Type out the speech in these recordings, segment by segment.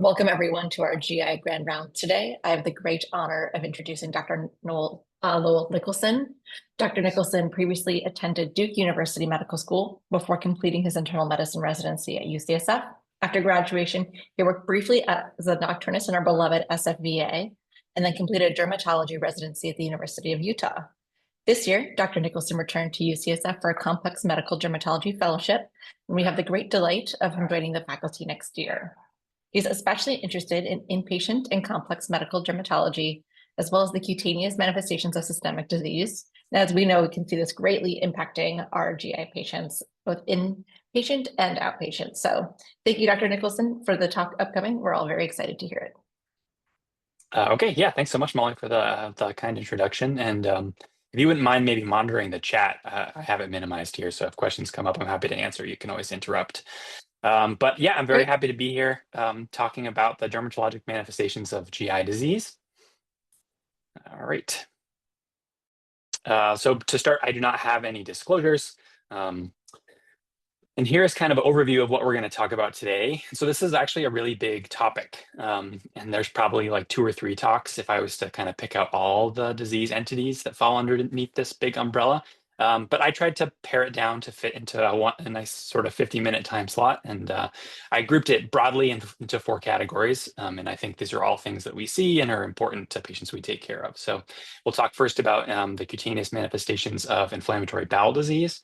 Welcome everyone to our GI Grand Round today. I have the great honor of introducing Dr. Lowell Nicholson. Dr. Nicholson previously attended Duke University Medical School before completing his internal medicine residency at UCSF. After graduation, he worked briefly as a nocturnist in our beloved SFVA, and then completed a dermatology residency at the University of Utah. This year, Dr. Nicholson returned to UCSF for a complex medical dermatology fellowship, and we have the great delight of him joining the faculty next year. He's especially interested in inpatient and complex medical dermatology, as well as the cutaneous manifestations of systemic disease. And as we know, we can see this greatly impacting our GI patients, both inpatient and outpatient. So thank you, Dr. Nicholson, for the talk upcoming. We're all very excited to hear it. Okay, yeah, thanks so much, Molly, for the kind introduction. And if you wouldn't mind maybe monitoring the chat, I have it minimized here. So if questions come up, I'm happy to answer. You can always interrupt. But yeah, I'm very happy to be here talking about the dermatologic manifestations of GI disease. All right. So to start, I do not have any disclosures. And here's kind of an overview of what we're going to talk about today. So this is actually a really big topic. And there's probably like 2 or 3 talks if I was to kind of pick out all the disease entities that fall underneath this big umbrella. But I tried to pare it down to fit into a nice sort of 50-minute time slot. And I grouped it broadly into 4 categories. And I think these are all things that we see and are important to patients we take care of. So we'll talk first about the cutaneous manifestations of inflammatory bowel disease.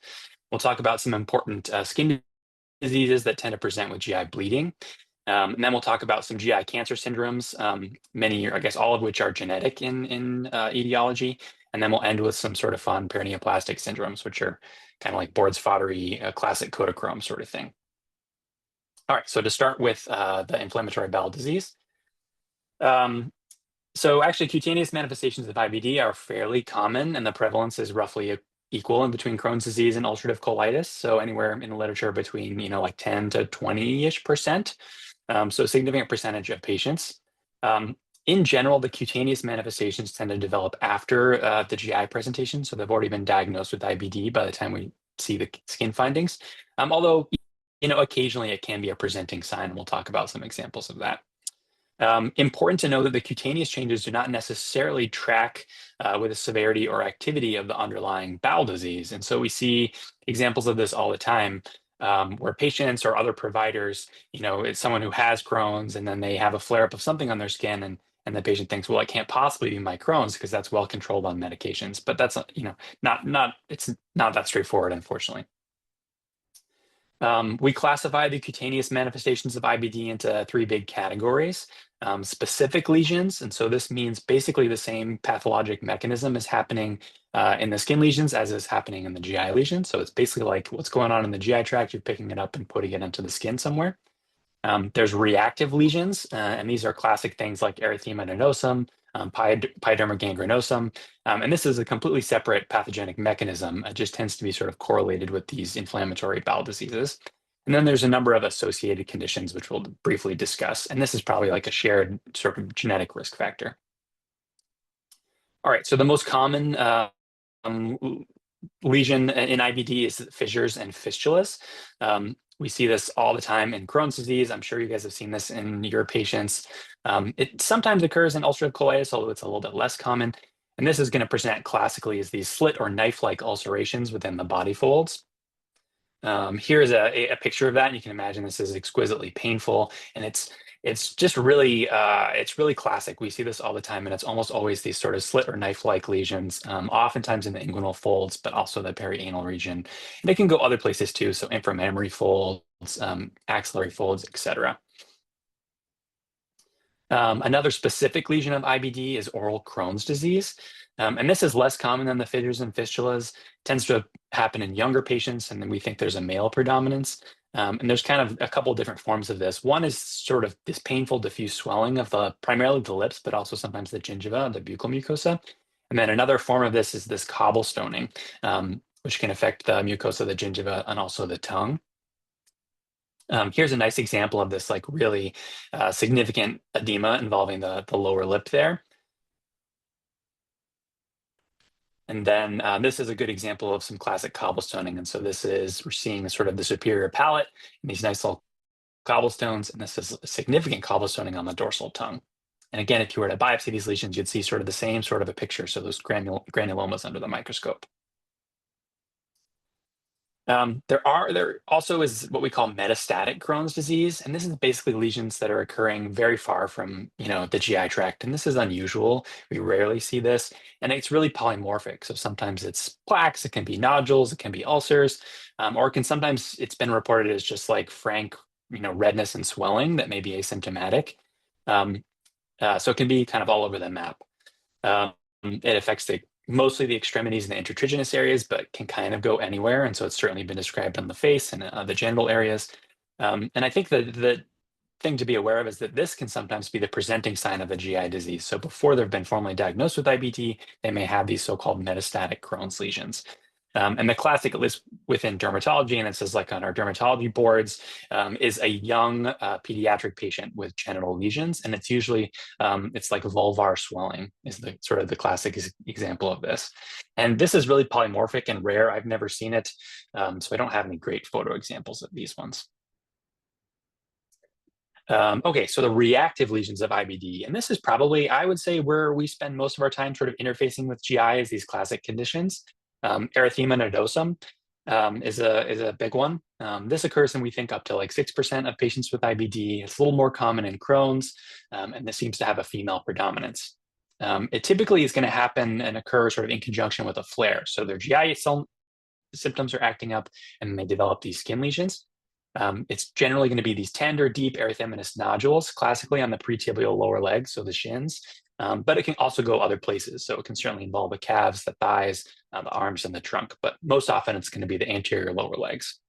We'll talk about some important skin diseases that tend to present with GI bleeding. And then we'll talk about some GI cancer syndromes, many, I guess all of which are genetic in etiology. And then we'll end with some sort of fun paraneoplastic syndromes, which are kind of like Board's foddery, classic Kodachrome sort of thing. All right, so to start with the inflammatory bowel disease. So actually, cutaneous manifestations of IBD are fairly common, and the prevalence is roughly equal in between Crohn's disease and ulcerative colitis. So anywhere in the literature between, like 10 to 20-ish%. So a significant percentage of patients. In general, the cutaneous manifestations tend to develop after the GI presentation. So they've already been diagnosed with IBD by the time we see the skin findings. Although, occasionally it can be a presenting sign. We'll talk about some examples of that. Important to know that the cutaneous changes do not necessarily track with the severity or activity of the underlying bowel disease. And so we see examples of this all the time where patients or other providers, it's someone who has Crohn's and then they have a flare-up of something on their skin and the patient thinks, well, it can't possibly be my Crohn's because that's well controlled on medications. But that's, it's not that straightforward, unfortunately. We classify the cutaneous manifestations of IBD into 3 big categories. Specific lesions, and so this means basically the same pathologic mechanism is happening in the skin lesions as is happening in the GI lesions. So it's basically like what's going on in the GI tract, you're picking it up and putting it into the skin somewhere. There's reactive lesions, and these are classic things like erythema nodosa, pyoderma gangrenosum, and this is a completely separate pathogenic mechanism. It just tends to be sort of correlated with these inflammatory bowel diseases. And then there's a number of associated conditions, which we'll briefly discuss. And this is probably like a shared sort of genetic risk factor. All right, so the most common lesion in IBD is fissures and fistulas. We see this all the time in Crohn's disease. I'm sure you guys have seen this in your patients. It sometimes occurs in ulcerative colitis, although it's a little bit less common. And this is going to present classically as these slit or knife-like ulcerations within the body folds. Here's a picture of that, and you can imagine this is exquisitely painful, and it's just really it's really classic. We see this all the time, and it's almost always these sort of slit or knife-like lesions, oftentimes in the inguinal folds, but also the perianal region. And they can go other places too, so inframammary folds, axillary folds, etc. Another specific lesion of IBD is oral Crohn's disease. And this is less common than the fissures and fistulas. It tends to happen in younger patients, and then we think there's a male predominance. And there's kind of a couple of different forms of this. One is sort of this painful diffuse swelling of primarily the lips, but also sometimes the gingiva, the buccal mucosa. And then another form of this is this cobblestoning, which can affect the mucosa, the gingiva, and also the tongue. Here's a nice example of this like really significant edema involving the lower lip there. And then this is a good example of some classic cobblestoning. And so we're seeing sort of the superior palate and these nice little cobblestones, and this is significant cobblestoning on the dorsal tongue. And again, if you were to biopsy these lesions, you'd see sort of the same sort of a picture. So those granulomas under the microscope. There also is what we call metastatic Crohn's disease, and this is basically lesions that are occurring very far from, the GI tract, and this is unusual. We rarely see this, and it's really polymorphic. So sometimes it's plaques, it can be nodules, it can be ulcers, or sometimes it's been reported as just like frank, redness and swelling that may be asymptomatic. Um, so it can be kind of all over the map. It affects mostly the extremities and the intertriginous areas, but can kind of go anywhere. And so it's certainly been described on the face and the genital areas. And I think the thing to be aware of is that this can sometimes be the presenting sign of a GI disease. So before they've been formally diagnosed with IBD, they may have these so-called metastatic Crohn's lesions. And the classic, at least within dermatology, and it says like on our dermatology boards, is a young pediatric patient with genital lesions. And it's usually, it's like vulvar swelling is the sort of the classic example of this. And this is really polymorphic and rare. I've never seen it. So I don't have any great photo examples of these ones. Okay, so the reactive lesions of IBD, and this is probably, I would say, where we spend most of our time sort of interfacing with GI is these classic conditions. Erythema nodosum is a big one. This occurs in, we think, up to like 6% of patients with IBD. It's a little more common in Crohn's, and this seems to have a female predominance. It typically is going to happen and occur sort of in conjunction with a flare. So their GI symptoms are acting up, and they develop these skin lesions. It's generally going to be these tender, deep erythematous nodules, classically on the pretibial lower legs, so the shins, but it can also go other places. So it can certainly involve the calves, the thighs, the arms, and the trunk, but most often it's going to be the anterior lower legs.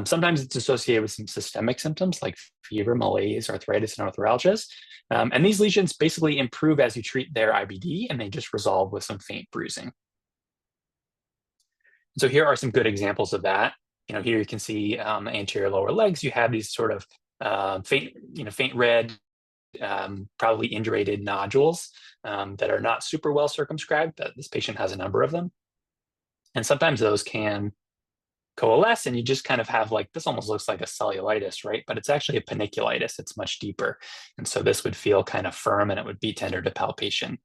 Sometimes it's associated with some systemic symptoms like fever, malaise, arthritis, and arthralgias. And these lesions basically improve as you treat their IBD, and they just resolve with some faint bruising. So here are some good examples of that. Here you can see the anterior lower legs. You have these sort of faint red, probably indurated nodules that are not super well circumscribed, but this patient has a number of them. And sometimes those can coalesce and you just kind of have like, this almost looks like a cellulitis, right? But it's actually a paniculitis. It's much deeper. And so this would feel kind of firm and it would be tender to palpation.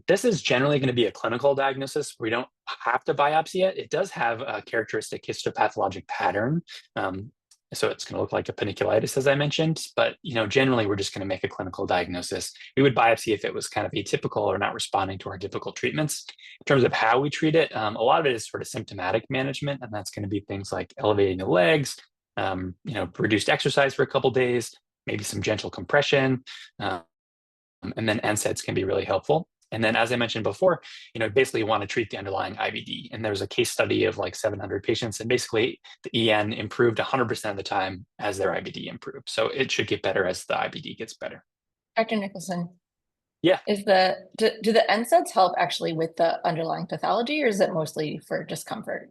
This is generally going to be a clinical diagnosis. We don't have to biopsy it. It does have a characteristic histopathologic pattern. So it's going to look like a paniculitis, as I mentioned, but generally we're just going to make a clinical diagnosis. We would biopsy if it was kind of atypical or not responding to our typical treatments. In terms of how we treat it, a lot of it is sort of symptomatic management, and that's going to be things like elevating the legs, reduced exercise for a couple of days, maybe some gentle compression, and then NSAIDs can be really helpful. And then, as I mentioned before, basically you want to treat the underlying IBD. And there's a case study of like 700 patients, and basically the EN improved 100% of the time as their IBD improved. So it should get better as the IBD gets better. Dr. Nicholson. Yeah. Do the NSAIDs help actually with the underlying pathology, or is it mostly for discomfort?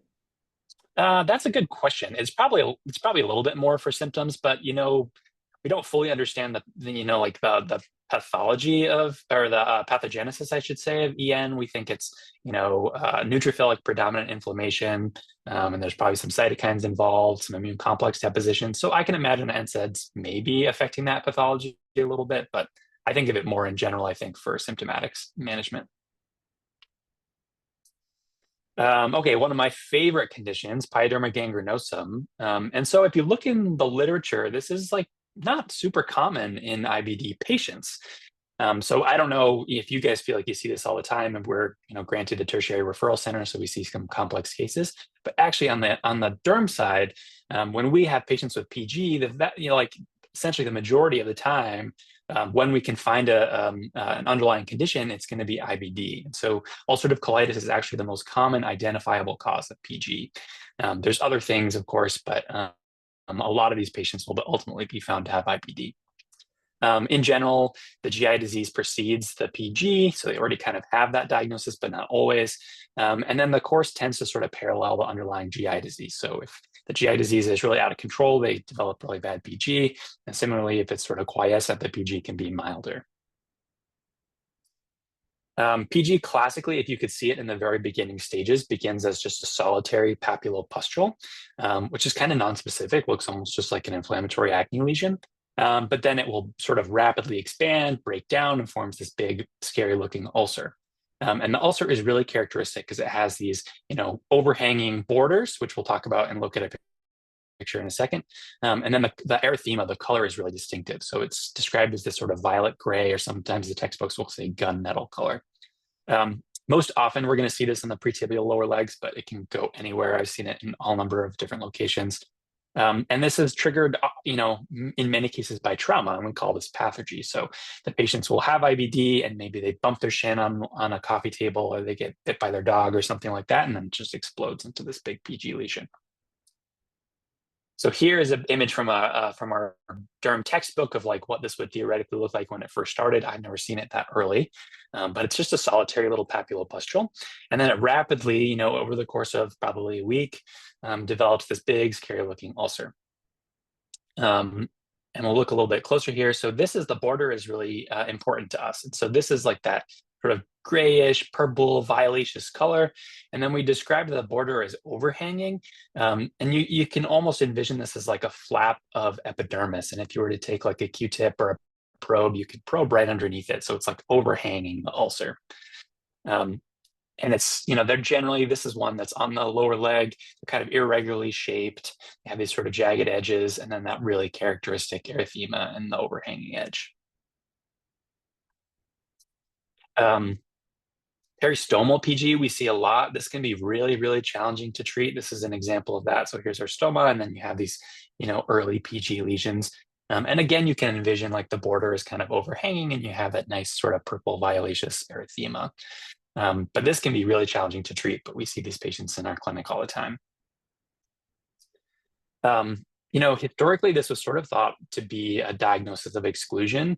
That's a good question. It's probably a little bit more for symptoms, but we don't fully understand the pathology of, or the pathogenesis, I should say, of EN. We think it's, neutrophilic predominant inflammation, and there's probably some cytokines involved, some immune complex deposition. So I can imagine the NSAIDs may be affecting that pathology a little bit, but I think of it more in general, I think, for symptomatics management. Okay, one of my favorite conditions, pyoderma gangrenosum. And so if you look in the literature, this is like not super common in IBD patients. So I don't know if you guys feel like you see this all the time, and we're granted a tertiary referral center, so we see some complex cases. But actually, on the derm side, when we have patients with PG, essentially the majority of the time, when we can find an underlying condition, it's going to be IBD. And so ulcerative colitis is actually the most common identifiable cause of PG. There's other things, of course, but a lot of these patients will ultimately be found to have IBD. In general, the GI disease precedes the PG, so they already kind of have that diagnosis, but not always. And then the course tends to sort of parallel the underlying GI disease. So if the GI disease is really out of control, they develop really bad PG. And similarly, if it's sort of quiescent, the PG can be milder. PG classically, if you could see it in the very beginning stages, begins as just a solitary papulopustule, which is kind of nonspecific, looks almost just like an inflammatory acne lesion. But then it will sort of rapidly expand, break down, and forms this big, scary-looking ulcer. And the ulcer is really characteristic because it has these, overhanging borders, which we'll talk about and look at a picture in a second. And then the erythema, the color is really distinctive. So it's described as this sort of violet gray, or sometimes the textbooks will say gunmetal color. Most often we're going to see this in the pretibial lower legs, but it can go anywhere. I've seen it in all number of different locations. And this is triggered, in many cases by trauma, and we call this pathergy. So the patients will have IBD and maybe they bump their shin on a coffee table, or they get bit by their dog or something like that, and then it just explodes into this big PG lesion. So here is an image from our derm textbook of like what this would theoretically look like when it first started. I've never seen it that early, but it's just a solitary little papulopustule. And then it rapidly, over the course of probably a week, develops this big, scary-looking ulcer. And we'll look a little bit closer here. So this is the border is really important to us. And so this is like that sort of grayish, purple, violaceous color. And then we describe the border as overhanging. And you can almost envision this as like a flap of epidermis. And if you were to take like a Q-tip or a probe, you could probe right underneath it. So it's like overhanging the ulcer. And it's, they're generally, this is one that's on the lower leg, they're kind of irregularly shaped, they have these sort of jagged edges, and then that really characteristic erythema and the overhanging edge. Peristomal PG, we see a lot. This can be really, really challenging to treat. This is an example of that. So here's our stoma, and then you have these, early PG lesions. And again, you can envision like the border is kind of overhanging, and you have that nice sort of purple violaceous erythema. But this can be really challenging to treat, but we see these patients in our clinic all the time. Historically, this was sort of thought to be a diagnosis of exclusion.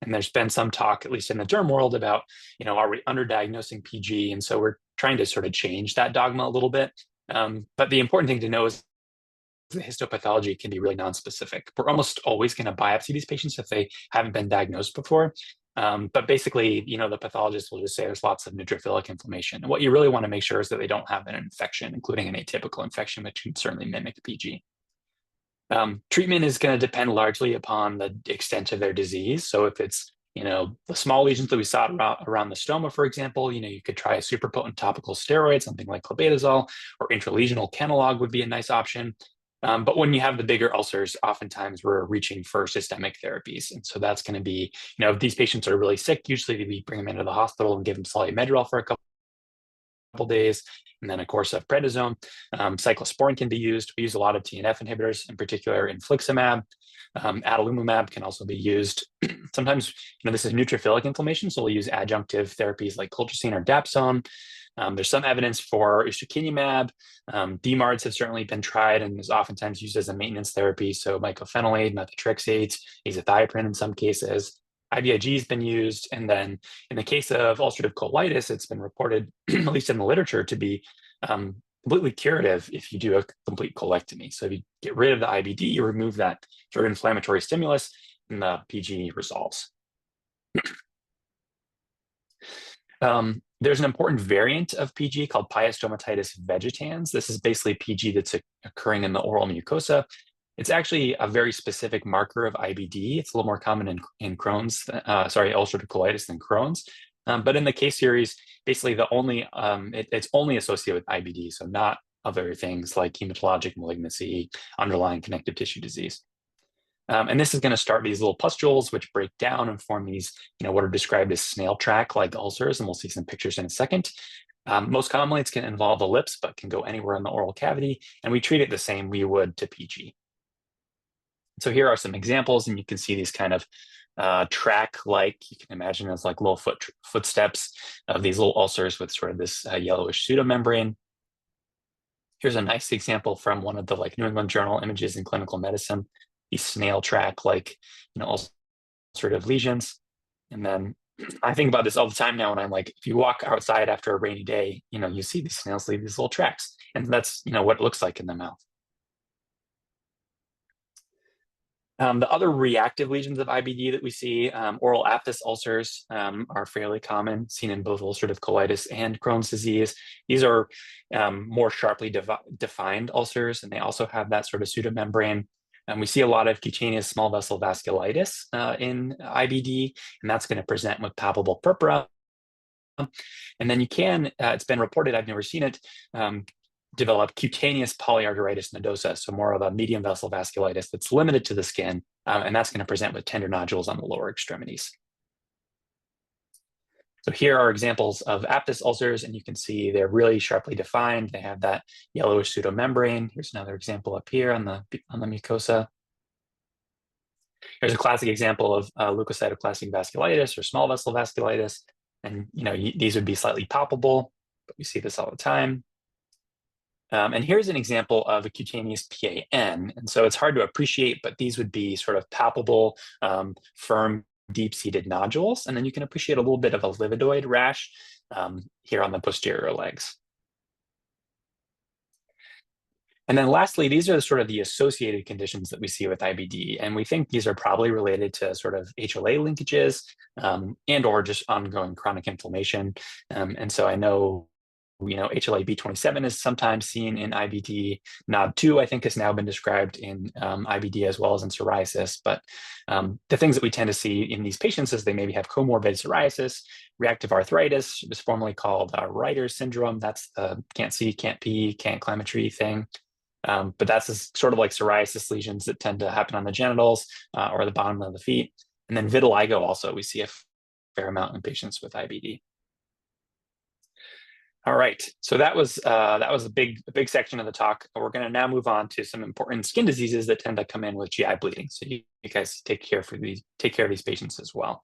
And there's been some talk, at least in the derm world, about, are we underdiagnosing PG? And so we're trying to sort of change that dogma a little bit. But the important thing to know is the histopathology can be really nonspecific. We're almost always going to biopsy these patients if they haven't been diagnosed before. But basically, the pathologist will just say there's lots of neutrophilic inflammation. And what you really want to make sure is that they don't have an infection, including an atypical infection, which can certainly mimic PG. Treatment is going to depend largely upon the extent of their disease. So if it's, the small lesions that we saw around the stoma, for example, you could try a super potent topical steroid, something like clobetasol, or intralesional Kenalog would be a nice option. But when you have the bigger ulcers, oftentimes we're reaching for systemic therapies. And so that's going to be, if these patients are really sick, usually we bring them into the hospital and give them Solu-Medrol for a couple days, and then a course of prednisone. Cyclosporin can be used. We use a lot of TNF inhibitors, in particular infliximab. Adalimumab can also be used. Sometimes, this is neutrophilic inflammation, so we'll use adjunctive therapies like colchicine or dapsone. There's some evidence for ustekinumab. DMARDs have certainly been tried and is oftentimes used as a maintenance therapy. So mycophenolate, methotrexate, azathioprine in some cases. IVIG has been used. And then in the case of ulcerative colitis, it's been reported, at least in the literature, to be completely curative if you do a complete colectomy. So if you get rid of the IBD, you remove that sort of inflammatory stimulus, and the PG resolves. There's an important variant of PG called piostomatitis vegetans. This is basically PG that's occurring in the oral mucosa. It's actually a very specific marker of IBD. It's a little more common in Crohn's, ulcerative colitis than Crohn's. But in the case series, basically it's only associated with IBD, so not other things like hematologic malignancy, underlying connective tissue disease. And this is going to start these little pustules, which break down and form these, what are described as snail track-like ulcers, and we'll see some pictures in a second. Most commonly, it's going to involve the lips, but can go anywhere in the oral cavity, and we treat it the same we would to PG. So here are some examples, and you can see these kind of track-like, you can imagine as like little footsteps of these little ulcers with sort of this yellowish pseudomembrane. Here's a nice example from one of the New England Journal Images in Clinical Medicine. These snail track-like, ulcerative lesions. And then I think about this all the time now when I'm like, if you walk outside after a rainy day, you see these snails leave these little tracks. And that's, what it looks like in the mouth. The other reactive lesions of IBD that we see, oral aphthous ulcers are fairly common, seen in both ulcerative colitis and Crohn's disease. These are more sharply defined ulcers, and they also have that sort of pseudomembrane. We see a lot of cutaneous small vessel vasculitis in IBD, and that's going to present with palpable purpura. And then you can, it's been reported, I've never seen it, develop cutaneous polyarteritis nodosa, so more of a medium vessel vasculitis that's limited to the skin, and that's going to present with tender nodules on the lower extremities. So here are examples of aphthous ulcers, and you can see they're really sharply defined. They have that yellowish pseudomembrane. Here's another example up here on the mucosa. Here's a classic example of leukocytoclastic vasculitis or small vessel vasculitis, and these would be slightly palpable, but we see this all the time. And here's an example of a cutaneous PAN. And so it's hard to appreciate, but these would be sort of palpable, firm, deep-seated nodules. And then you can appreciate a little bit of a lividoid rash here on the posterior legs. And then lastly, these are sort of the associated conditions that we see with IBD. And we think these are probably related to sort of HLA linkages and or just ongoing chronic inflammation. And so I know HLA-B27 is sometimes seen in IBD. NOD2, I think, has now been described in IBD as well as in psoriasis. But the things that we tend to see in these patients is they maybe have comorbid psoriasis, reactive arthritis. It was formerly called Reiter's syndrome. That's the can't see, can't pee, can't climb a tree thing. But that's sort of like psoriasis lesions that tend to happen on the genitals or the bottom of the feet. And then vitiligo also, we see a fair amount in patients with IBD. All right, so that was a big section of the talk. We're going to now move on to some important skin diseases that tend to come in with GI bleeding. So you guys take care of these patients as well.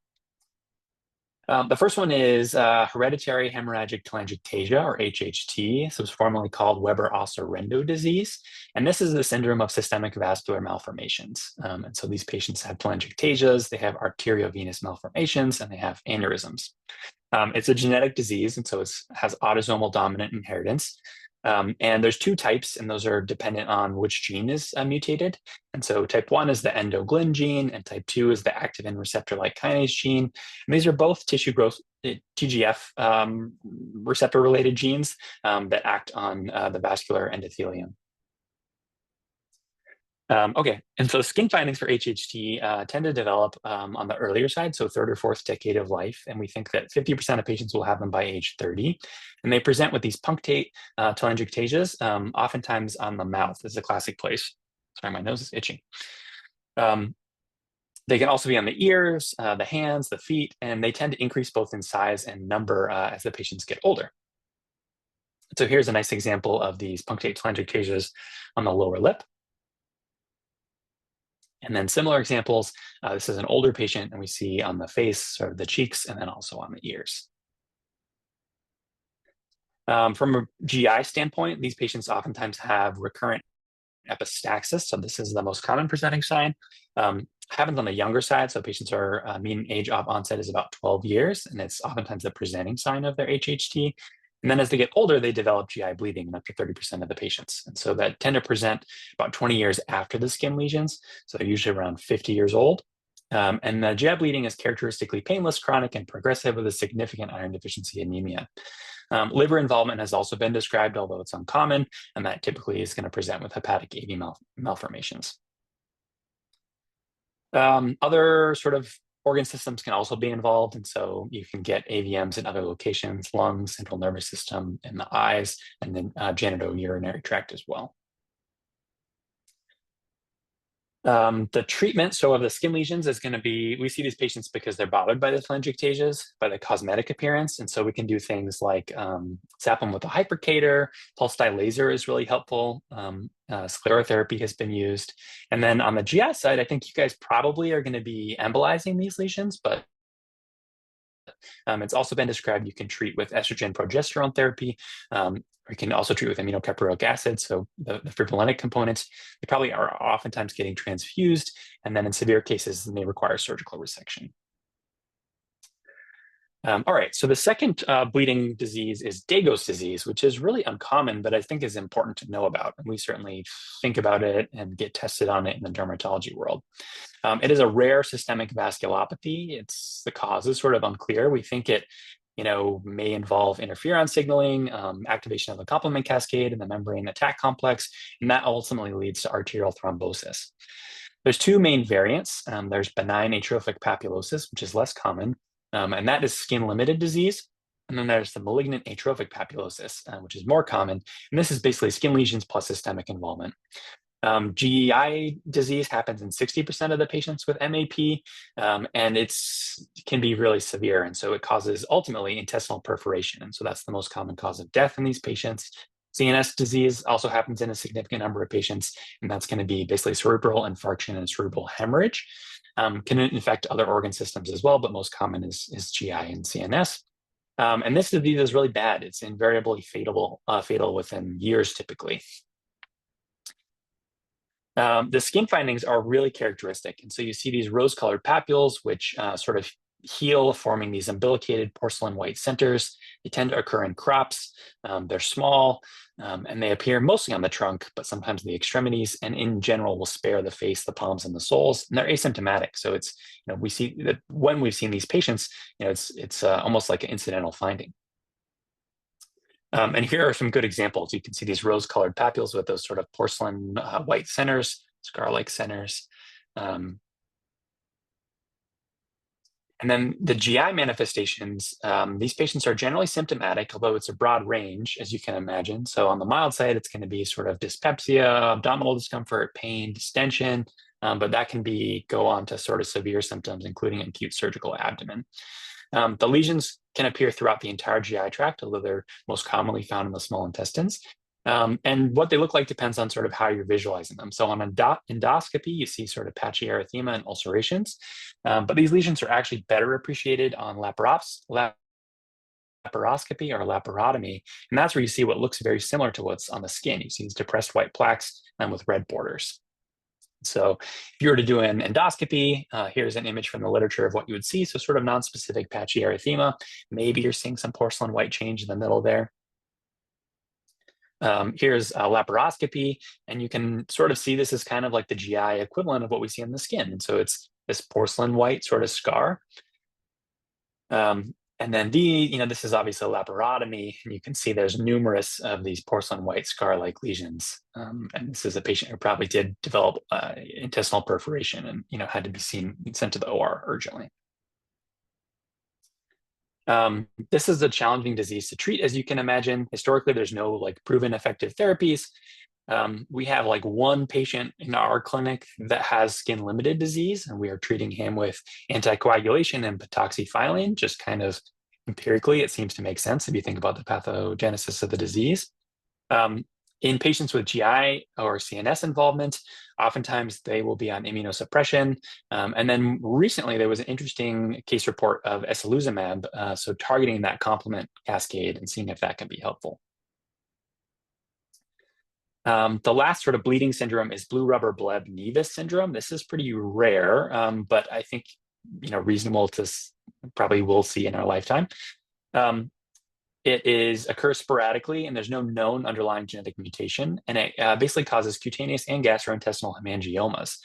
The first one is hereditary hemorrhagic telangiectasia, or HHT. So it's formerly called Weber-Ossarendo disease. And this is the syndrome of systemic vascular malformations. And so these patients have telangiectasias, they have arteriovenous malformations, and they have aneurysms. It's a genetic disease, and so it has autosomal dominant inheritance. And there's two types, and those are dependent on which gene is mutated. And so type 1 is the endoglin gene, and type 2 is the activin receptor-like kinase gene. And these are both tissue growth, TGF receptor-related genes that act on the vascular endothelium. Okay, and so skin findings for HHT tend to develop on the earlier side, so third or fourth decade of life, and we think that 50% of patients will have them by age 30, and they present with these punctate telangiectasias, oftentimes on the mouth is a classic place. Sorry, my nose is itching. They can also be on the ears, the hands, the feet, and they tend to increase both in size and number as the patients get older. So here's a nice example of these punctate telangiectasias on the lower lip. And then similar examples, this is an older patient, and we see on the face, sort of the cheeks, and then also on the ears. From a GI standpoint, these patients oftentimes have recurrent epistaxis. So this is the most common presenting sign. Happens on the younger side. So patients are mean age of onset is about 12 years, and it's oftentimes the presenting sign of their HHT. And then as they get older, they develop GI bleeding in up to 30% of the patients. And so that tend to present about 20 years after the skin lesions. So they're usually around 50 years old. And the GI bleeding is characteristically painless, chronic, and progressive with a significant iron deficiency anemia. Liver involvement has also been described, although it's uncommon, and that typically is going to present with hepatic AV malformations. Other sort of organ systems can also be involved, and so you can get AVMs in other locations, lungs, central nervous system, and the eyes, and then genitourinary tract as well. The treatment, so of the skin lesions, is going to be, we see these patients because they're bothered by the telangiectasias, by the cosmetic appearance, and so we can do things like zap them with a hypercator. Pulse dye laser is really helpful. Sclerotherapy has been used. And then on the GI side, I think you guys probably are going to be embolizing these lesions, but it's also been described you can treat with estrogen progesterone therapy. Or you can also treat with aminocaproic acid. So the fibrinolytic components, they probably are oftentimes getting transfused. And then in severe cases, they may require surgical resection. All right, so the second bleeding disease is Dego's disease, which is really uncommon, but I think is important to know about. And we certainly think about it and get tested on it in the dermatology world. It is a rare systemic vasculopathy. The cause is sort of unclear. We think it, may involve interferon signaling, activation of the complement cascade and the membrane attack complex, and that ultimately leads to arterial thrombosis. There's two main variants. There's benign atrophic papulosis, which is less common, and that is skin-limited disease. And then there's the malignant atrophic papulosis, which is more common. And this is basically skin lesions plus systemic involvement. GEI disease happens in 60% of the patients with MAP, and it can be really severe. And so it causes ultimately intestinal perforation. And so that's the most common cause of death in these patients. CNS disease also happens in a significant number of patients, and that's going to be basically cerebral infarction and cerebral hemorrhage. Can infect other organ systems as well, but most common is GI and CNS. And this disease is really bad. It's invariably fatal within years typically. The skin findings are really characteristic. And so you see these rose-colored papules, which sort of heal, forming these umbilicated porcelain white centers. They tend to occur in crops. They're small, and they appear mostly on the trunk, but sometimes the extremities, and in general will spare the face, the palms, and the soles. And they're asymptomatic. So it's, we see that when we've seen these patients, it's almost like an incidental finding. And here are some good examples. You can see these rose-colored papules with those sort of porcelain white centers, scar-like centers. And then the GI manifestations, these patients are generally symptomatic, although it's a broad range, as you can imagine. So on the mild side, it's going to be sort of dyspepsia, abdominal discomfort, pain, distension, but that can go on to sort of severe symptoms, including acute surgical abdomen. The lesions can appear throughout the entire GI tract, although they're most commonly found in the small intestines. And what they look like depends on sort of how you're visualizing them. So on endoscopy, you see sort of patchy erythema and ulcerations, but these lesions are actually better appreciated on laparoscopy or laparotomy, and that's where you see what looks very similar to what's on the skin. You see these depressed white plaques with red borders. So if you were to do an endoscopy, here's an image from the literature of what you would see. So sort of nonspecific patchy erythema. Maybe you're seeing some porcelain white change in the middle there. Here's a laparoscopy, and you can sort of see this is kind of like the GI equivalent of what we see on the skin. And so it's this porcelain white sort of scar. And then this is obviously a laparotomy, and you can see there's numerous of these porcelain white scar-like lesions. And this is a patient who probably did develop intestinal perforation and, had to be sent to the OR urgently. This is a challenging disease to treat, as you can imagine. Historically, there's no proven effective therapies. We have one patient in our clinic that has skin-limited disease, and we are treating him with anticoagulation and patoxyphylline. Just kind of empirically, it seems to make sense if you think about the pathogenesis of the disease. In patients with GI or CNS involvement, oftentimes they will be on immunosuppression. And then recently, there was an interesting case report of eculizumab, so targeting that complement cascade and seeing if that can be helpful. The last sort of bleeding syndrome is blue rubber bleb nevus syndrome. This is pretty rare, but I think reasonable to probably will see in our lifetime. It occurs sporadically, and there's no known underlying genetic mutation, and it basically causes cutaneous and gastrointestinal hemangiomas.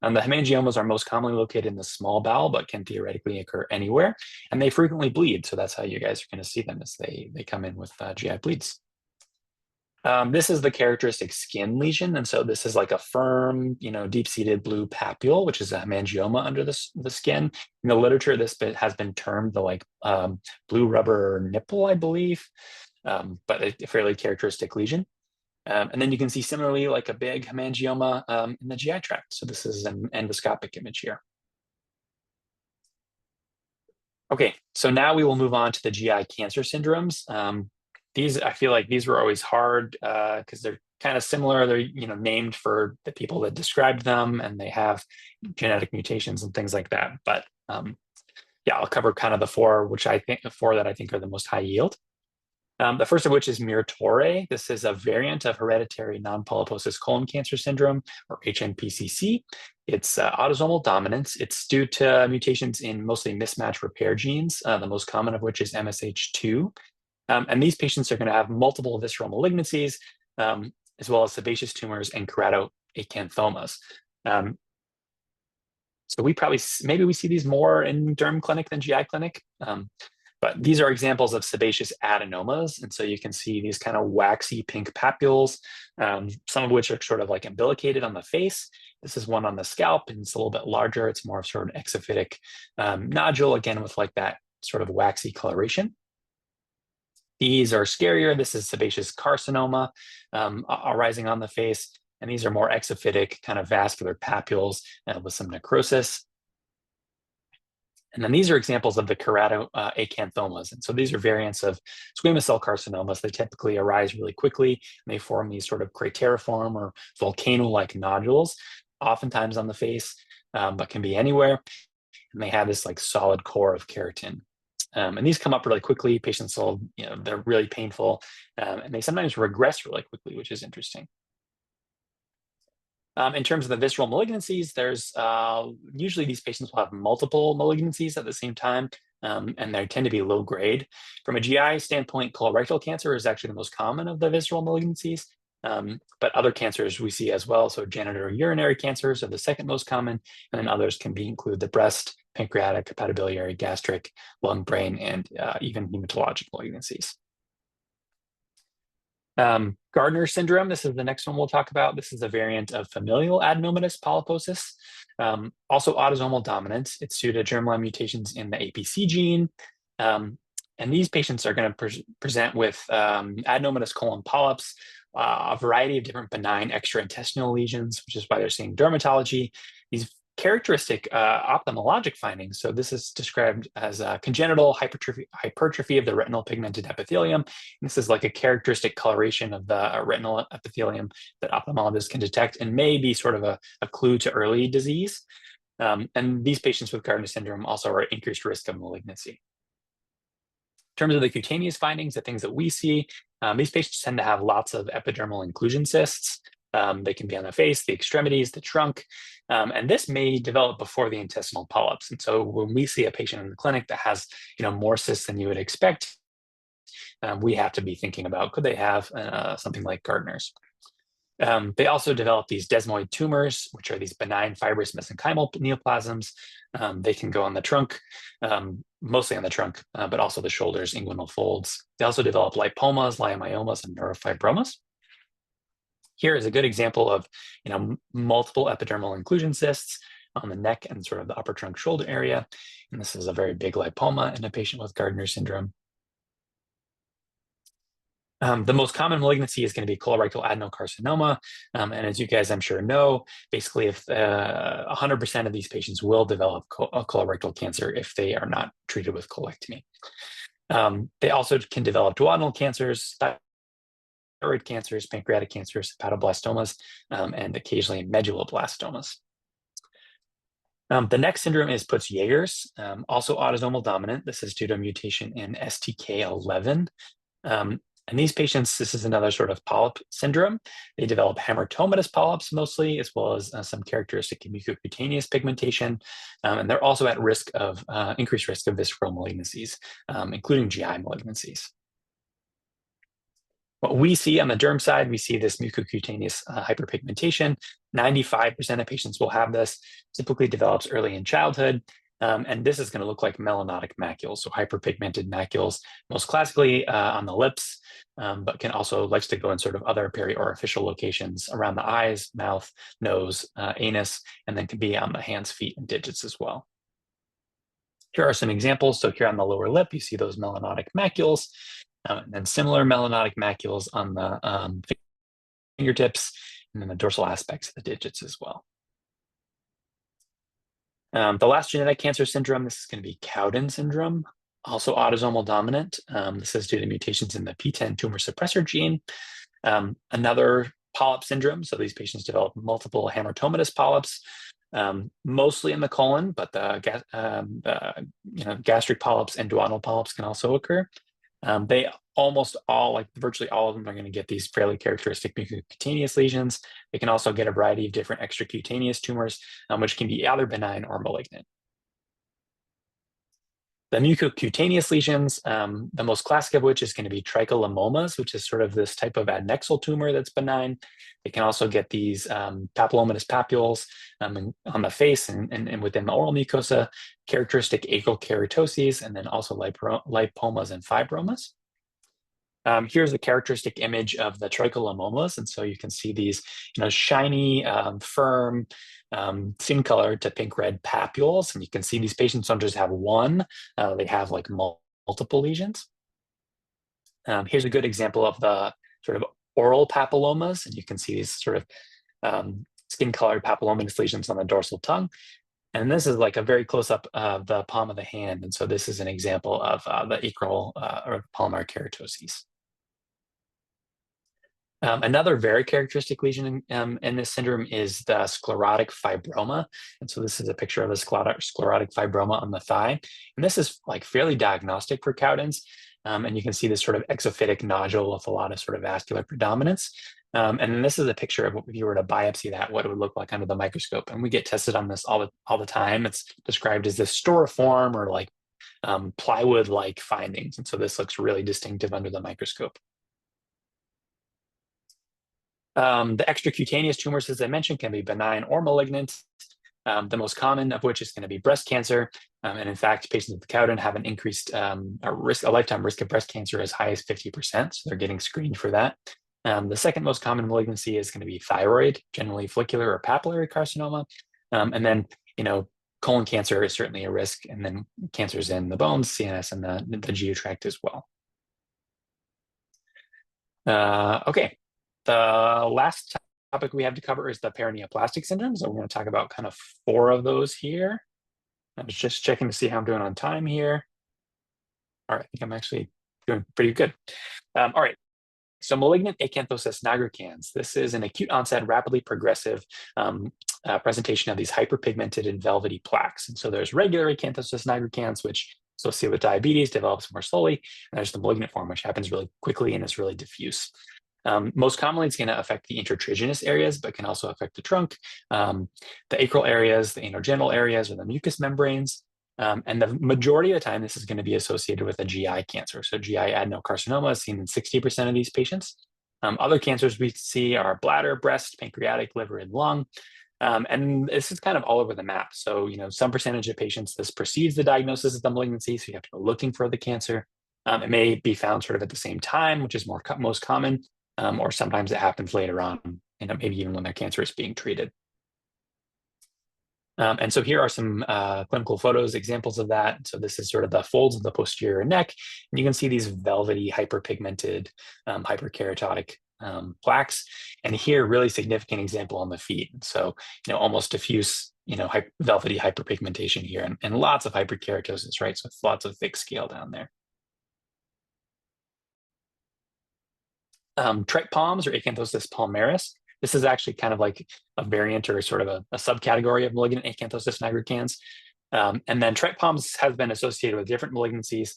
The hemangiomas are most commonly located in the small bowel, but can theoretically occur anywhere, and they frequently bleed. So that's how you guys are going to see them, as they come in with GI bleeds. This is the characteristic skin lesion. And so this is like a firm, deep-seated blue papule, which is a hemangioma under the skin. In the literature, this has been termed the blue rubber nipple, I believe, but a fairly characteristic lesion. And then you can see similarly like a big hemangioma in the GI tract. So this is an endoscopic image here. Okay, so now we will move on to the GI cancer syndromes. I feel like these were always hard because they're kind of similar. They're named for the people that described them, and they have genetic mutations and things like that. But yeah, I'll cover kind of the four that I think are the most high yield. The first of which is Muir-Torre. This is a variant of hereditary non-polyposis colon cancer syndrome, or HNPCC. It's autosomal dominance. It's due to mutations in mostly mismatch repair genes, the most common of which is MSH2. And these patients are going to have multiple visceral malignancies, as well as sebaceous tumors and keratoacanthomas. So maybe we see these more in derm clinic than GI clinic. But these are examples of sebaceous adenomas. And so you can see these kind of waxy pink papules, some of which are sort of like umbilicated on the face. This is one on the scalp, and it's a little bit larger. It's more of sort of an exophytic nodule, again, with like that sort of waxy coloration. These are scarier. This is sebaceous carcinoma arising on the face. And these are more exophytic, kind of vascular papules with some necrosis. And then these are examples of the keratoacanthomas. And so these are variants of squamous cell carcinomas. They typically arise really quickly, and they form these sort of crateriform or volcano-like nodules, oftentimes on the face, but can be anywhere. And they have this like solid core of keratin. And these come up really quickly. Patients will, they're really painful, and they sometimes regress really quickly, which is interesting. In terms of the visceral malignancies, there's usually these patients will have multiple malignancies at the same time, and they tend to be low grade. From a GI standpoint, colorectal cancer is actually the most common of the visceral malignancies, but other cancers we see as well. So genitourinary cancers are the second most common, and then others can include the breast, pancreatic, hepatobiliary, gastric, lung, brain, and even hematologic malignancies. Gardner syndrome, this is the next one we'll talk about. This is a variant of familial adenomatous polyposis, also autosomal dominant. It's due to germline mutations in the APC gene. And these patients are going to present with adenomatous colon polyps, a variety of different benign extraintestinal lesions, which is why they're seeing dermatology. These characteristic ophthalmologic findings. So this is described as congenital hypertrophy of the retinal pigmented epithelium. And this is like a characteristic coloration of the retinal epithelium that ophthalmologists can detect and may be sort of a clue to early disease. And these patients with Gardner syndrome also are at increased risk of malignancy. In terms of the cutaneous findings, the things that we see, these patients tend to have lots of epidermal inclusion cysts. They can be on the face, the extremities, the trunk, and this may develop before the intestinal polyps. And so when we see a patient in the clinic that has, more cysts than you would expect, we have to be thinking about, could they have something like Gardner's? They also develop these desmoid tumors, which are these benign fibrous mesenchymal neoplasms. They can go on the trunk, mostly on the trunk, but also the shoulders, inguinal folds. They also develop lipomas, leiomyomas, and neurofibromas. Here is a good example of, multiple epidermal inclusion cysts on the neck and sort of the upper trunk shoulder area. And this is a very big lipoma in a patient with Gardner syndrome. The most common malignancy is going to be colorectal adenocarcinoma. And as you guys, I'm sure know, basically if 100% of these patients will develop colorectal cancer if they are not treated with colectomy. They also can develop duodenal cancers, thyroid cancers, pancreatic cancers, hepatoblastomas, and occasionally medulloblastomas. The next syndrome is Peutz-Jeghers, also autosomal dominant. This is due to a mutation in STK11. And these patients, this is another sort of polyp syndrome. They develop hamartomatous polyps mostly, as well as some characteristic mucocutaneous pigmentation. And they're also at risk of increased risk of visceral malignancies, including GI malignancies. What we see on the derm side, we see this mucocutaneous hyperpigmentation. 95% of patients will have this, typically develops early in childhood. And this is going to look like melanotic macules, so hyperpigmented macules, most classically on the lips, but likes to go in sort of other periorificial locations around the eyes, mouth, nose, anus, and then can be on the hands, feet, and digits as well. Here are some examples. So here on the lower lip, you see those melanotic macules, and then similar melanotic macules on the fingertips, and then the dorsal aspects of the digits as well. The last genetic cancer syndrome, this is going to be Cowden syndrome, also autosomal dominant. This is due to mutations in the PTEN tumor suppressor gene. Another polyp syndrome, so these patients develop multiple hamartomatous polyps, mostly in the colon, but the gastric polyps and duodenal polyps can also occur. They almost all, like virtually all of them, are going to get these fairly characteristic mucocutaneous lesions. They can also get a variety of different extracutaneous tumors, which can be either benign or malignant. The mucocutaneous lesions, the most classic of which is going to be tricholamomas, which is sort of this type of adnexal tumor that's benign. They can also get these papillomatous papules on the face and within the oral mucosa, characteristic acrokeratoses, and then also lipomas and fibromas. Here's a characteristic image of the tricholamomas, and so you can see these, shiny, firm, skin-colored to pink-red papules, and you can see these patients don't just have one; they have like multiple lesions. Here's a good example of the sort of oral papillomas, and you can see these sort of skin-colored papillomatous lesions on the dorsal tongue. And this is like a very close-up of the palm of the hand, and so this is an example of the acral or palmar keratoses. Another very characteristic lesion in this syndrome is the sclerotic fibroma. And so this is a picture of a sclerotic fibroma on the thigh. And this is like fairly diagnostic for Cowden's. And you can see this sort of exophytic nodule with a lot of sort of vascular predominance. And then this is a picture of if you were to biopsy that, what it would look like under the microscope. And we get tested on this all the time. It's described as this storiform or like plywood-like findings. And so this looks really distinctive under the microscope. The extracutaneous tumors, as I mentioned, can be benign or malignant. The most common of which is going to be breast cancer. And in fact, patients with Cowden have an increased a lifetime risk of breast cancer as high as 50%. So they're getting screened for that. The second most common malignancy is going to be thyroid, generally follicular or papillary carcinoma. And then, colon cancer is certainly a risk. And then cancers in the bones, CNS, and the GU tract as well. Okay. The last topic we have to cover is the paraneoplastic syndrome. So we're going to talk about kind of 4 of those here. I was just checking to see how I'm doing on time here. All right, I think I'm actually doing pretty good. All right, so malignant acanthosis nigricans. This is an acute onset, rapidly progressive presentation of these hyperpigmented and velvety plaques. And so there's regular acanthosis nigricans, which associated with diabetes develops more slowly. And there's the malignant form, which happens really quickly and is really diffuse. Most commonly, it's going to affect the intertriginous areas, but can also affect the trunk, the acral areas, the anogenital areas, or the mucous membranes. And the majority of the time, this is going to be associated with a GI cancer. So GI adenocarcinoma is seen in 60% of these patients. Other cancers we see are bladder, breast, pancreatic, liver, and lung. And this is kind of all over the map. So, some percentage of patients, this precedes the diagnosis of the malignancy, so you have to go looking for the cancer. It may be found sort of at the same time, which is most common. Or sometimes it happens later on, maybe even when their cancer is being treated. And so here are some clinical photos, examples of that. So this is sort of the folds of the posterior neck. And you can see these velvety, hyperpigmented, hyperkeratotic plaques. And here, really significant example on the feet. So, almost diffuse, velvety hyperpigmentation here and lots of hyperkeratosis, right? So it's lots of thick scale down there. Tripe palms or acanthosis palmaris. This is actually kind of like a variant or sort of a subcategory of malignant acanthosis nigricans. And then tripe palms has been associated with different malignancies.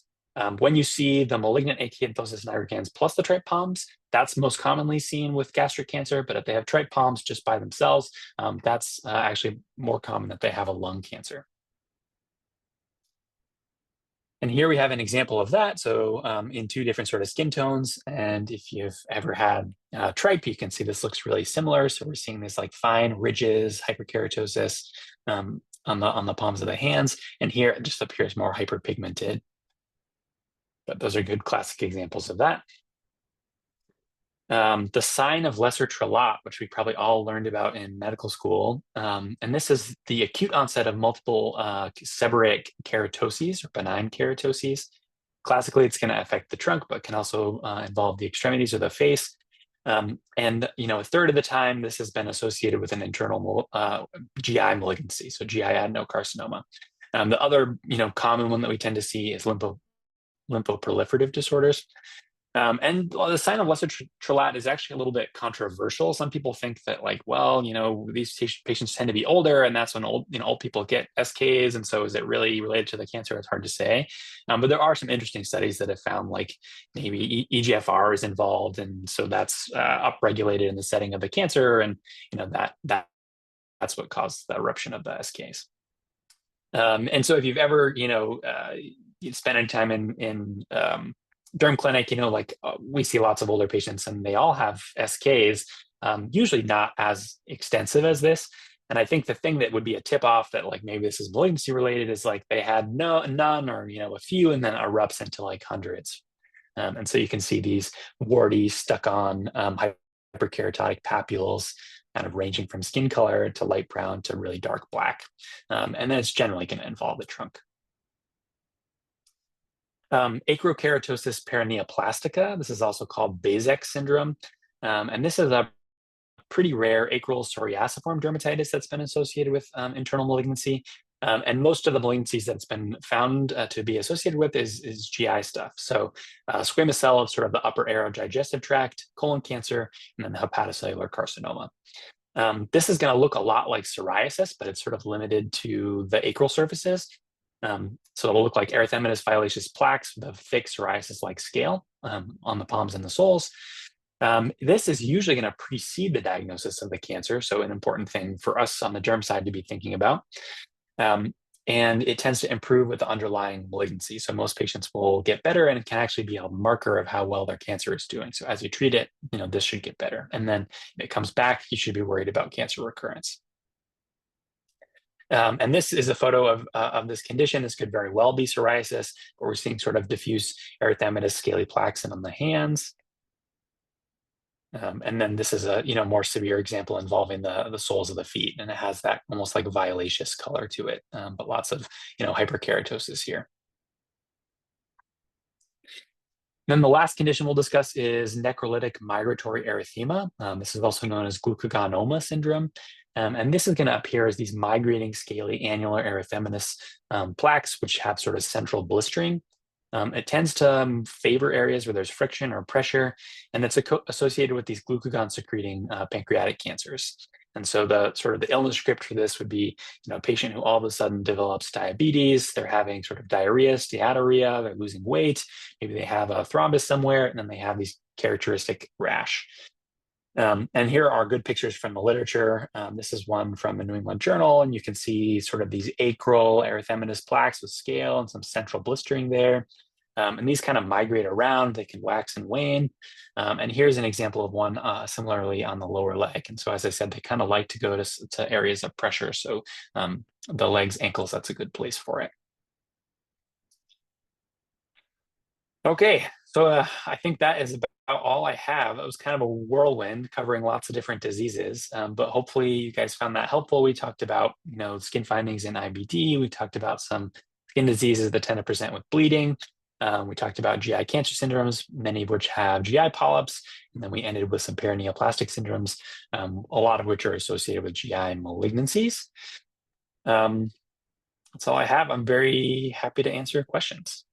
When you see the malignant acanthosis nigricans plus the tripe palms, that's most commonly seen with gastric cancer. But if they have tripe palms just by themselves, that's actually more common that they have a lung cancer. And here we have an example of that. So in 2 different sort of skin tones. And if you've ever had tripe, you can see this looks really similar. So we're seeing this like fine ridges, hyperkeratosis on the palms of the hands. And here it just appears more hyperpigmented. But those are good classic examples of that. The sign of Lesser Trellat, which we probably all learned about in medical school. And this is the acute onset of multiple seborrheic keratoses or benign keratoses. Classically, it's going to affect the trunk, but can also involve the extremities or the face. And, a third of the time, this has been associated with an internal GI malignancy, so GI adenocarcinoma. The other, common one that we tend to see is lymphoproliferative disorders. And the sign of lesser trelat is actually a little bit controversial. Some people think that, like, well, these patients tend to be older, and that's when old people get SKs. And so, is it really related to the cancer? It's hard to say. But there are some interesting studies that have found, like, maybe EGFR is involved, and so that's upregulated in the setting of the cancer, and that's what caused the eruption of the SKs. And so, if you've ever, you spent any time in derm clinic, we see lots of older patients and they all have SKs, usually not as extensive as this. And I think the thing that would be a tip off that, like, maybe this is malignancy related is, like, they had none, or a few, and then erupts into like hundreds. And so you can see these warty, stuck on hyperkeratotic papules, kind of ranging from skin color to light brown to really dark black. And then it's generally going to involve the trunk. Acrokeratosis paraneoplastica. This is also called Bézek syndrome. And this is a pretty rare acral psoriasiform dermatitis that's been associated with internal malignancy. And most of the malignancies that's been found to be associated with is GI stuff. So squamous cell of sort of the upper digestive tract, colon cancer, and then the hepatocellular carcinoma. This is going to look a lot like psoriasis, but it's sort of limited to the acral surfaces. So it'll look like erythematous violaceous plaques with a thick psoriasis-like scale on the palms and the soles. This is usually going to precede the diagnosis of the cancer, so an important thing for us on the derm side to be thinking about. And it tends to improve with the underlying malignancy. So most patients will get better, and it can actually be a marker of how well their cancer is doing. So as you treat it, this should get better. And then if it comes back, you should be worried about cancer recurrence. And this is a photo of this condition. This could very well be psoriasis, but we're seeing sort of diffuse erythematous scaly plaques on the hands. And then this is a more severe example involving the soles of the feet, and it has that almost like violaceous color to it, but lots of hyperkeratosis here. Then the last condition we'll discuss is necrolytic migratory erythema. This is also known as glucagonoma syndrome. And this is going to appear as these migrating scaly annular erythematous plaques, which have sort of central blistering. It tends to favor areas where there's friction or pressure, and it's associated with these glucagon secreting pancreatic cancers. And so the sort of the illness script for this would be, a patient who all of a sudden develops diabetes, they're having sort of diarrhea, steatorrhea, they're losing weight, maybe they have a thrombus somewhere, and then they have these characteristic rash. And here are good pictures from the literature. This is one from a New England Journal, and you can see sort of these acral erythematous plaques with scale and some central blistering there. And these kind of migrate around. They can wax and wane. And here's an example of one similarly on the lower leg. And so, as I said, they kind of like to go to areas of pressure. So the legs, ankles, that's a good place for it. Okay, so I think that is about all I have. It was kind of a whirlwind covering lots of different diseases, but hopefully you guys found that helpful. We talked about, skin findings in IBD. We talked about some skin diseases that tend to present with bleeding. We talked about GI cancer syndromes, many of which have GI polyps, and then we ended with some paraneoplastic syndromes, a lot of which are associated with GI malignancies. That's all I have. I'm very happy to answer questions.